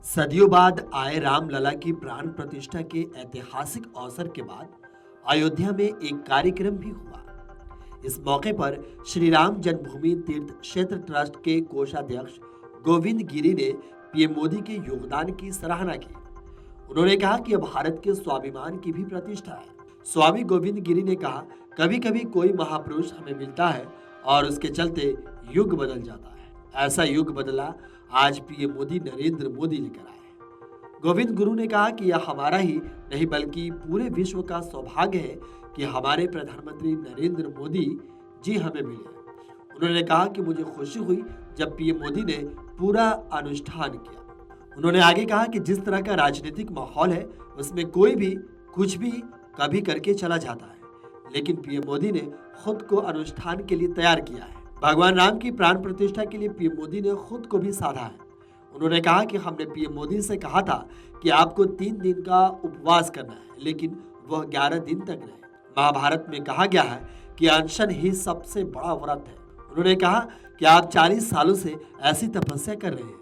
सदियों बाद आए रामलला की प्राण प्रतिष्ठा के ऐतिहासिक अवसर के बाद अयोध्या में एक कार्यक्रम भी हुआ। इस मौके पर श्री राम जन्मभूमि तीर्थ क्षेत्र ट्रस्ट के कोषाध्यक्ष गोविंद गिरी ने पीएम मोदी के योगदान की सराहना की। उन्होंने कहा कि यह भारत के स्वाभिमान की भी प्रतिष्ठा है। स्वामी गोविंद गिरी ने कहा, कभी कभी कोई महापुरुष हमें मिलता है और उसके चलते युग बदल जाता है। ऐसा युग बदला आज पीएम मोदी नरेंद्र मोदी लेकर आए। गोविंद गुरु ने कहा कि यह हमारा ही नहीं बल्कि पूरे विश्व का सौभाग्य है कि हमारे प्रधानमंत्री नरेंद्र मोदी जी हमें मिले। उन्होंने कहा कि मुझे खुशी हुई जब पीएम मोदी ने पूरा अनुष्ठान किया। उन्होंने आगे कहा कि जिस तरह का राजनीतिक माहौल है उसमें कोई भी कुछ भी कभी करके चला जाता है, लेकिन पीएम मोदी ने खुद को अनुष्ठान के लिए तैयार किया है। भगवान राम की प्राण प्रतिष्ठा के लिए पीएम मोदी ने खुद को भी साधा है। उन्होंने कहा कि हमने पीएम मोदी से कहा था कि आपको 3 दिन का उपवास करना है, लेकिन वह 11 दिन तक रहे। महाभारत में कहा गया है कि अनशन ही सबसे बड़ा व्रत है। उन्होंने कहा कि आप 40 सालों से ऐसी तपस्या कर रहे हैं।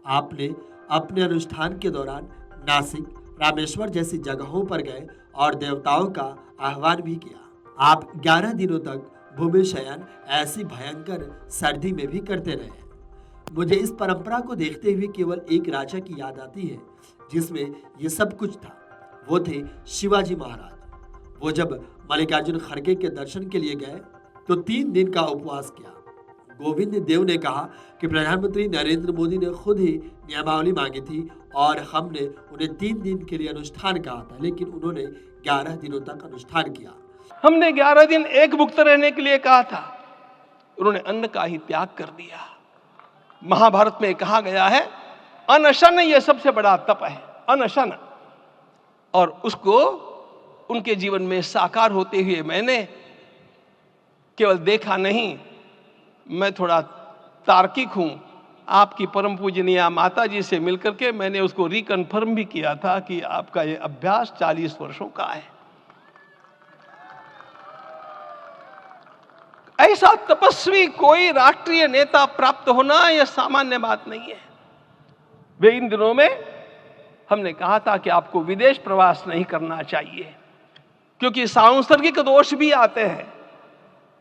आपने अपने अनुष्ठान के दौरान नासिक, रामेश्वर जैसी जगहों पर गए और देवताओं का आह्वान भी किया। आप 11 दिनों तक भूमि शयन ऐसी भयंकर सर्दी में भी करते रहे। मुझे इस परंपरा को देखते हुए केवल एक राजा की याद आती है जिसमें ये सब कुछ था। वो थे शिवाजी महाराज। वो जब मल्लिकार्जुन खड़गे के दर्शन के लिए गए तो 3 दिन का उपवास किया। गोविंद देव ने कहा कि प्रधानमंत्री नरेंद्र मोदी ने खुद ही नियमावली मांगी थी और हमने उन्हें 3 दिन के लिए अनुष्ठान कहा था, लेकिन उन्होंने 11 दिनों तक अनुष्ठान किया। हमने 11 दिन एकभुक्त रहने के लिए कहा था, उन्होंने अन्न का ही त्याग कर दिया। महाभारत में कहा गया है अनशन ये सबसे बड़ा तप है, अनशन। और उसको उनके जीवन में साकार होते हुए मैंने केवल देखा नहीं, मैं थोड़ा तार्किक हूं। आपकी परम पूजनीय माता जी से मिलकर के मैंने उसको रिकन्फर्म भी किया था कि आपका ये अभ्यास 40 वर्षों का है। ऐसा तपस्वी कोई राष्ट्रीय नेता प्राप्त होना यह सामान्य बात नहीं है। वे इन दिनों में हमने कहा था कि आपको विदेश प्रवास नहीं करना चाहिए क्योंकि सांसर्गिक दोष भी आते हैं।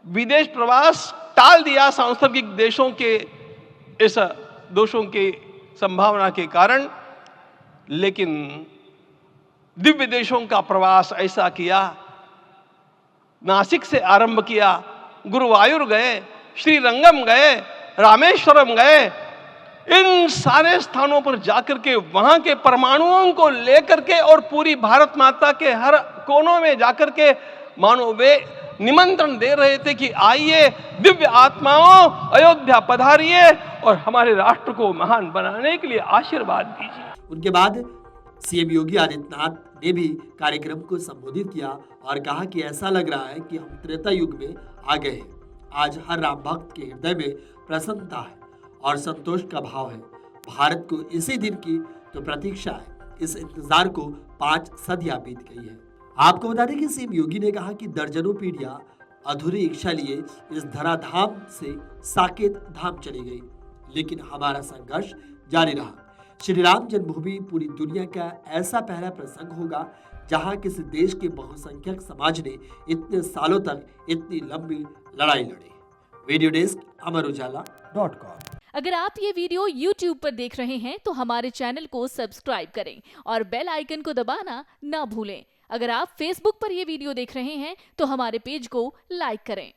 विदेश प्रवास टाल दिया सांसर्गिक देशों के इस दोषों की संभावना के कारण, लेकिन दिव्य देशों का प्रवास ऐसा किया। नासिक से आरंभ किया, गुरुवायूर गए, श्रीरंगम गए, रामेश्वरम गए। इन सारे स्थानों पर जाकर के वहां के परमाणुओं को लेकर के और पूरी भारत माता के हर कोनों में जाकर के मानो वे निमंत्रण दे रहे थे कि आइए दिव्य आत्माओं, अयोध्या पधारिए और हमारे राष्ट्र को महान बनाने के लिए आशीर्वाद दीजिए। उनके बाद सीएम योगी आदित्यनाथ ने भी कार्यक्रम को संबोधित किया और कहा कि ऐसा लग रहा है कि हम त्रेता युग में आ गए हैं। आज हर राम भक्त के हृदय में प्रसन्नता है और संतोष का भाव है। भारत को इसी दिन की तो प्रतीक्षा है। इस इंतजार को 5 सदियां बीत गई है। आपको बता दें कि सीएम योगी ने कहा कि दर्जनों पीढ़ियां अधूरी इच्छा लिए इस धराधाम से साकेत धाम चली गई, लेकिन हमारा संघर्ष जारी रहा। श्री राम जन्मभूमि पूरी दुनिया का ऐसा पहला प्रसंग होगा जहां किसी देश के बहुसंख्यक समाज ने इतने सालों तक इतनी लंबी लड़ाई लड़ी। Video desk amarujala.com। अगर आप ये वीडियो YouTube पर देख रहे हैं तो हमारे चैनल को सब्सक्राइब करें और बेल आइकन को दबाना ना भूलें। अगर आप Facebook पर ये वीडियो देख रहे हैं तो हमारे पेज को लाइक करें।